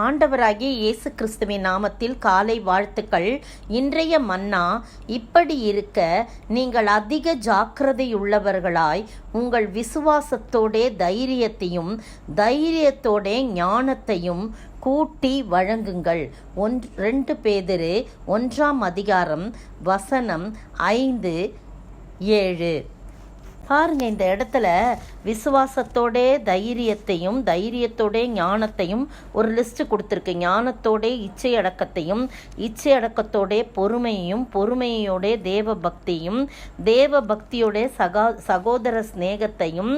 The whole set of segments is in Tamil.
ஆண்டவராகிய இயேசு கிறிஸ்துவின் நாமத்தில் காலை வாழ்த்துக்கள். இன்றைய மன்னா, இப்படி இருக்க நீங்கள் அதிக ஜாக்கிரதையுள்ளவர்களாய் உங்கள் விசுவாசத்தோடே தைரியத்தையும் தைரியத்தோடே ஞானத்தையும் கூட்டி வழங்குங்கள். 2 பேதுரு 1 வசனம் 5-7. பாருங்க, இந்த இடத்துல விசுவாசத்தோட தைரியத்தையும் தைரியத்தோட ஞானத்தையும் ஒரு லிஸ்ட் கொடுத்துருக்கு. ஞானத்தோட இச்சை அடக்கத்தையும் இச்சை அடக்கத்தோட பொறுமையையும் பொறுமையோட தேவ பக்தியும் தேவ பக்தியோட சகோதர ஸ்நேகத்தையும்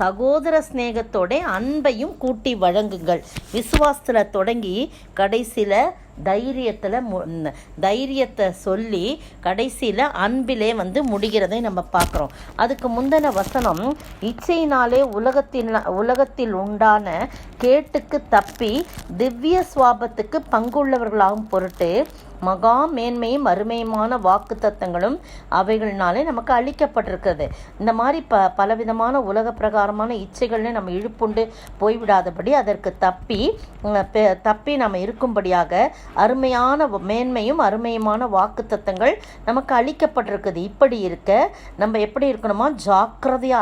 சகோதர ஸ்நேகத்தோட அன்பையும் கூட்டி வழங்குங்கள். விசுவாசத்தில் தொடங்கி கடைசியில் தைரியத்தை சொல்லி கடைசியில் அன்பிலே முடிகிறதை நம்ம பார்க்குறோம். அதுக்கு முந்தின வசனம், இச்சையினாலே உலகத்தில் உண்டான கேட்டுக்கு தப்பி திவ்ய சுவாபத்துக்கு பங்குள்ளவர்களாகும் பொருட்டு மகா மேன்மையும் அருமையுமான வாக்கு தத்தங்களும் அவைகள்னாலே நமக்கு அளிக்கப்பட்டிருக்கிறது. இந்த மாதிரி பலவிதமான உலக பிரகாரமான இச்சைகள்னு நம்ம இழுப்புண்டு போய்விடாதபடி அதற்கு தப்பி நம்ம இருக்கும்படியாக அருமையான மேன்மையும் அருமையுமான வாக்கு தத்தங்கள் நமக்கு அளிக்கப்பட்டிருக்குது. இப்படி இருக்க நம்ம எப்படி இருக்கணுமா?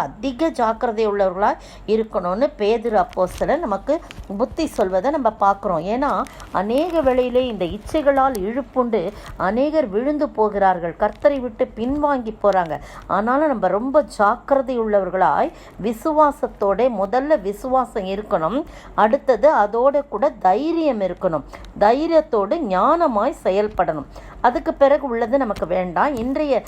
அதிக ஜாக்கிரதை உள்ளவர்களாக இருக்கணும்னு பேதுரு அப்போஸ்தலர் நமக்கு புத்தி சொல்வதை நம்ம பார்க்குறோம். ஏன்னா அநேக வேளையிலே இந்த இச்சைகளால் புண்டு அநேகர் விழுந்து போகிறார்கள், கர்த்தரை விட்டு பின்வாங்கி போறாங்க. ஆனாலும் நம்ம ரொம்ப ஜாக்கிரதை உள்ளவர்களாய் விசுவாசத்தோட முதல்ல விசுவாசம் இருக்கணும், அடுத்தது அதோட கூட தைரியம் இருக்கணும், தைரியத்தோடு ஞானமாய் செயல்படணும். அதுக்கு பிறகு உள்ளது நமக்கு வேண்டாம். இன்றைய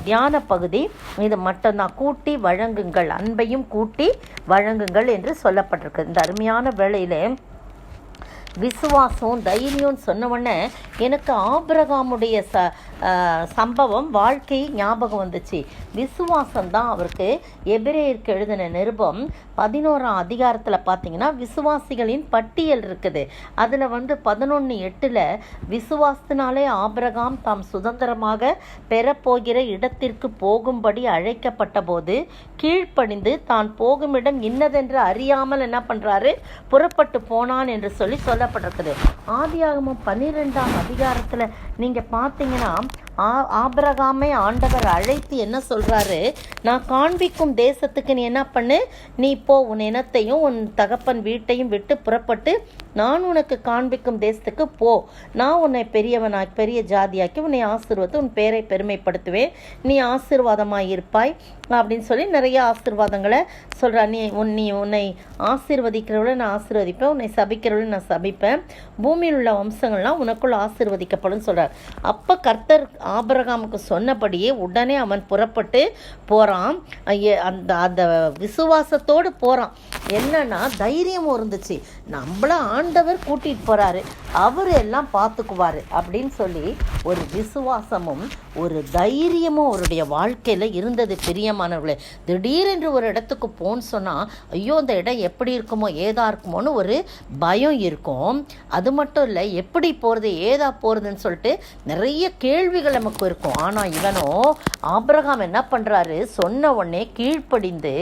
தியான பகுதி இது மட்டும்தான். கூட்டி வழங்குங்கள், அன்பையும் கூட்டி வழங்குங்கள் என்று சொல்லப்பட்டிருக்கு. இந்த அருமையான வேளையிலே விசுவாசம் தைரியம் சொன்ன உடனே எனக்கு ஆபிரகாமுடைய சம்பவம் வாழ்க்கை ஞாபகம் வந்துச்சு. விசுவாசம்தான் அவருக்கு எபிரேயருக்கு எழுதின நிருபம் 11 பார்த்தீங்கன்னா விசுவாசிகளின் பட்டியல் இருக்குது. அதில் 11:8 விசுவாசத்தினாலே ஆபிரகாம் தாம் சுதந்திரமாக பெறப்போகிற இடத்திற்கு போகும்படி அழைக்கப்பட்ட போது கீழ்ப்படிந்து தான் போகும் இடம் இன்னதென்று அறியாமல் என்ன பண்ணுறாரு? புறப்பட்டு போனான் என்று சொல்லப்பட்டிருக்குது. ஆதியாகமம் 12 நீங்கள் பார்த்தீங்கன்னா ஆபிரகாமை ஆண்டவர் அழைத்து என்ன சொல்றாரு? நான் காண்பிக்கும் தேசத்துக்கு நீ என்ன பண்ணு, நீ போ, உன் இனத்தையும் உன் தகப்பன் வீட்டையும் விட்டு புறப்பட்டு நான் உனக்கு காண்பிக்கும் தேசத்துக்கு போ, நான் உன்னை பெரிய ஜாதியாக்கி உன்னை ஆசீர்வதித்து உன் பேரை பெருமைப்படுத்துவேன், நீ ஆசீர்வாதமாய் இருப்பாய் அப்படின்னு சொல்லி நிறைய ஆசீர்வாதங்களை சொல்றா. நீ உன்னை ஆசீர்வதிக்கிறவளை நான் ஆசீர்வதிப்பேன், உன்னை சபிக்கிறவளை நான் சபிப்பேன், பூமியில் உள்ள வம்சங்கள்லாம் உனக்குள்ள ஆசீர்வதிக்கப்படும் சொல்றார். அப்ப கர்த்தர் ஆபிரகாமுக்கு சொன்னபடியே உடனே அவன் புறப்பட்டு போறான். அந்த விசுவாசத்தோடு போறான். என்னன்னா தைரியமும் இருந்துச்சு, நம்மள ஆண்டவர் கூட்டிட்டு போறாரு, அவர் எல்லாம் பார்த்துக்குவாரு அப்படின்னு சொல்லி ஒரு விசுவாசமும் ஒரு தைரியமும் அவருடைய வாழ்க்கையில இருந்தது. பிரியமானவர்களே, திடீரென்று ஒரு இடத்துக்கு போன்னு சொன்னா ஐயோ அந்த இடம் எப்படி இருக்குமோ ஏதா இருக்குமோன்னு ஒரு பயம் இருக்கும். அது மட்டும் இல்லை, எப்படி போறது ஏதா போறதுன்னு சொல்லிட்டு நிறைய கேள்விகள் நமக்கு இருக்கும். ஆனா இவனோ ஆபிரகாம் என்ன பண்றாரு? சொன்ன உடனே கீழ்ப்படிந்து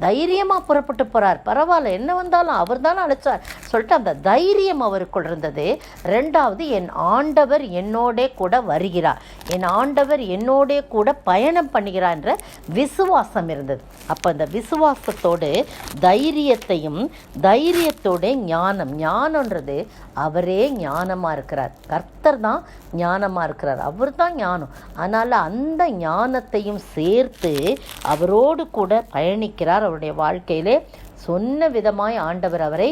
தைரியமா புறப்பட்டு போறார். பரவாயில்ல, என்ன வந்தாலும் அவர் தானே அழைச்சார் சொல்லிட்டு அந்த தைரியம் அவருக்குள் இருந்தது. 2வது, என் ஆண்டவர் என்னோட கூட வருகிறார், என் ஆண்டவர் என்னோட கூட பயணம் பண்ணுகிறார் என்ற விசுவாசம் இருந்தது. அப்ப இந்த விசுவாசத்தோடு தைரியத்தையும் தைரியத்தோட ஞானம்ன்றது அவரே ஞானமா இருக்கிறார். கர்த்தர் தான் ஞானமா இருக்கிறார், அவர் தான் ஞானம். அதனால அந்த ஞானத்தையும் சேர்த்து அவரோடு கூட பயணிக்கிறார். அவருடைய வாழ்க்கையிலே சொன்ன விதமாய் ஆண்டவர் அவரை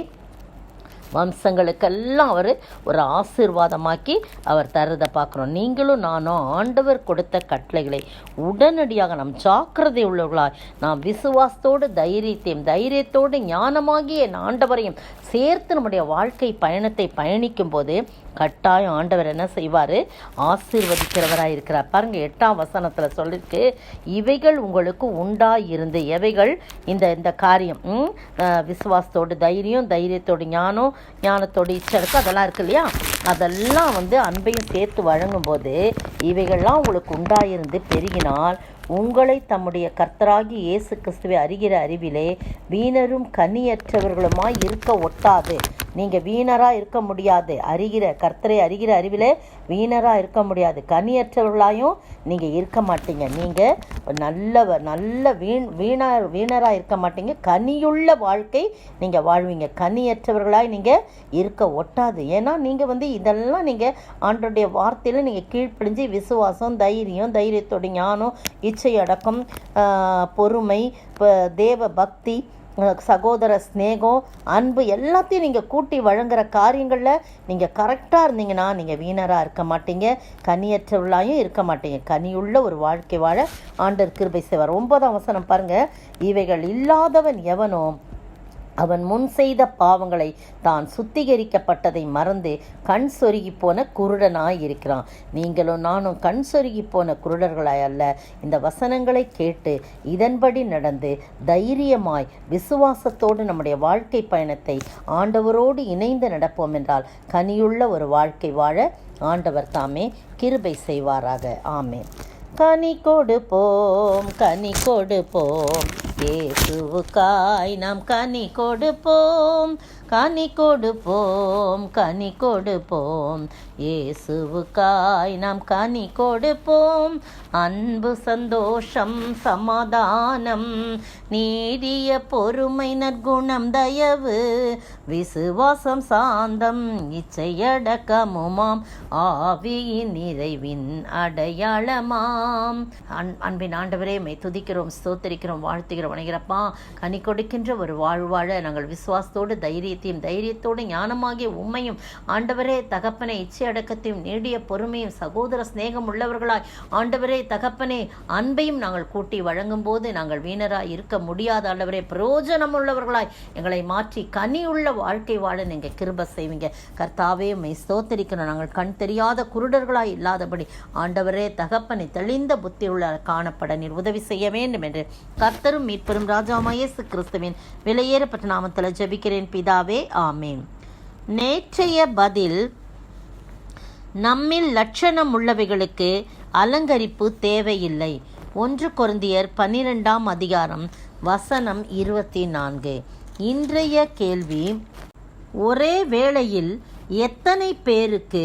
வம்சங்களுக்கெல்லாம் அவர் ஒரு ஆசீர்வாதமாக்கி அவர் தருதை பார்க்குறோம். நீங்களும் நானும் ஆண்டவர் கொடுத்த கட்டளைகளை உடனடியாக நாம் ஜாக்கிரதை உள்ளவர்களாய் நாம் விசுவாசத்தோடு தைரியத்தோடு ஞானமாகிய ஆண்டவரையும் சேர்த்து நம்முடைய வாழ்க்கை பயணத்தை பயணிக்கும் போது கட்டாயம் ஆண்டவர் என்ன செய்வார்? ஆசீர்வதிக்கிறவராக இருக்கிறார். பாருங்க, 8ஆம் வசனத்தில் சொல்லிருக்கு, இவைகள் உங்களுக்கு உண்டாயிருந்து. எவைகள்? இந்த காரியம், விசுவாசத்தோடு தைரியத்தோடு ஞானத்தோடு இச்சருக்கு அதெல்லாம் இருக்கு இல்லையா, அதெல்லாம் அன்பையும் சேர்த்து வழங்கும் போது இவைகள்லாம் உங்களுக்கு உண்டாயிருந்து பெருகினால் உங்களை தம்முடைய கர்த்தராகி இயேசு கிறிஸ்துவை அறிகிற அறிவிலே வீணரும் கனியற்றவர்களுமாய் இருக்க ஒட்டாது. நீங்கள் வீணராக இருக்க முடியாது. கர்த்தரை அறிகிற அறிவிலே வீணராக இருக்க முடியாது. கனியற்றவர்களாயும் நீங்கள் இருக்க மாட்டீங்க. நீங்கள் நல்ல வீணராக இருக்க மாட்டீங்க. கனியுள்ள வாழ்க்கை நீங்கள் வாழ்வீங்க. கனியற்றவர்களாய் நீங்கள் இருக்க ஒட்டாது. ஏன்னா நீங்கள் இதெல்லாம் நீங்கள் ஆண்டோடைய வார்த்தையில் நீங்கள் கீழ்ப்பிடிஞ்சு விசுவாசம், தைரியத்தோட ஞானம், இச்சை அடக்கம், பொறுமை, தேவ பக்தி, சகோதர ஸ்நேகம், அன்பு எல்லாத்தையும் நீங்கள் கூட்டி வழங்குற காரியங்களில் நீங்கள் கரெக்டாக இருந்தீங்கன்னா நீங்கள் வீணராக இருக்க மாட்டீங்க. கனியற்றவர்களாயும் இருக்க மாட்டீங்க. கனியுள்ள ஒரு வாழ்க்கை வாழ ஆண்டவர் கிருபை செய்வார். 9ஆம் வசனம் பாருங்கள். இவைகள் இல்லாதவன் எவனோ அவன் முன் செய்த பாவங்களை தான் சுத்திகரிக்கப்பட்டதை மறந்து கண் சொருகி போன குருடனாய் இருக்கிறான். நீங்களும் நானும் கண் சொருகி போன குருடர்களாய் அல்ல, இந்த வசனங்களை கேட்டு இதன்படி நடந்து தைரியமாய் விசுவாசத்தோடு நம்முடைய வாழ்க்கை பயணத்தை ஆண்டவரோடு இணைந்து நடப்போம் என்றால் கனியுள்ள ஒரு வாழ்க்கை வாழ ஆண்டவர் தாமே கிருபை செய்வாராக. ஆமென். கனி கொடுப்போம், கனி கொடுப்போம், இயேசுவுக்காய் நாம் கனி கொடுப்போம், கனி கொடுப்போம், கனி கொடுப்போம், இயேசுவுக்காய் நாம் கனி கொடுப்போம். அன்பு, சந்தோஷம், சமாதானம், நீடிய பொறுமை, நற்குணம், தயவு, விசுவாசம், சாந்தம், இச்சையடக்கமுமாம் ஆவியின் நிறைவின் அடையாளமாம். அன்பின் ஆண்டவரே, மை துதிக்கிறோம், ஸ்தோத்தரிக்கிறோம், வாழ்த்துகிறோம், வணங்குகிறப்பா. கனி கொடுக்கின்ற ஒரு வாழ்வாழ நாங்கள் விசுவாசத்தோடு தைரியத்தோடு ஞானமாகிய உண்மையும் ஆண்டவரே தகப்பனை இச்சை அடக்கத்தையும் நீடிய பொறுமையும் சகோதர சிநேகம் உள்ளவர்களாய் ஆண்டவரே தகப்பனே அன்பையும் நாங்கள் கூட்டி வழங்கும் போது நாங்கள் வீணராய் இருக்க முடியாத ஆண்டவரே பிரயோஜனம் உள்ளவர்களாய் எங்களை மாற்றி கனியுள்ள வாழ்க்கை வாழ நீங்கள் கிருபை செய்வீங்க. கர்த்தாவே மை ஸ்தோத்தரிக்கணும். நாங்கள் கண் தெரியாத குருடர்களாய் இல்லாதபடி ஆண்டவரே தகப்பனை தெளிந்த புத்தி உள்ள காணப்பட நீர் உதவி செய்ய வேண்டும் என்று கர்த்தரும் மீட்பெரும் ராஜாவாகிய இயேசு கிறிஸ்துவின் விலையேறப்பட்ட நாமத்தில் ஜெபிக்கிறேன் பிதாவே, ஆமேன். நேற்றைய பதில்: நம்மில் லட்சணம் உள்ளவைகளுக்கு அலங்கரிப்பு தேவையில்லை. 1 கொரிந்தியர் 12ஆம் அதிகாரம் வசனம் 24. இன்றைய கேள்வி: ஒரே வேளையில் எத்தனை பேருக்கு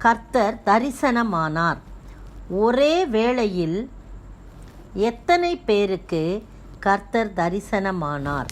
கர்த்தர் தரிசனமானார்? ஒரே வேளையில் எத்தனை பேருக்கு கர்த்தர் தரிசனமானார்?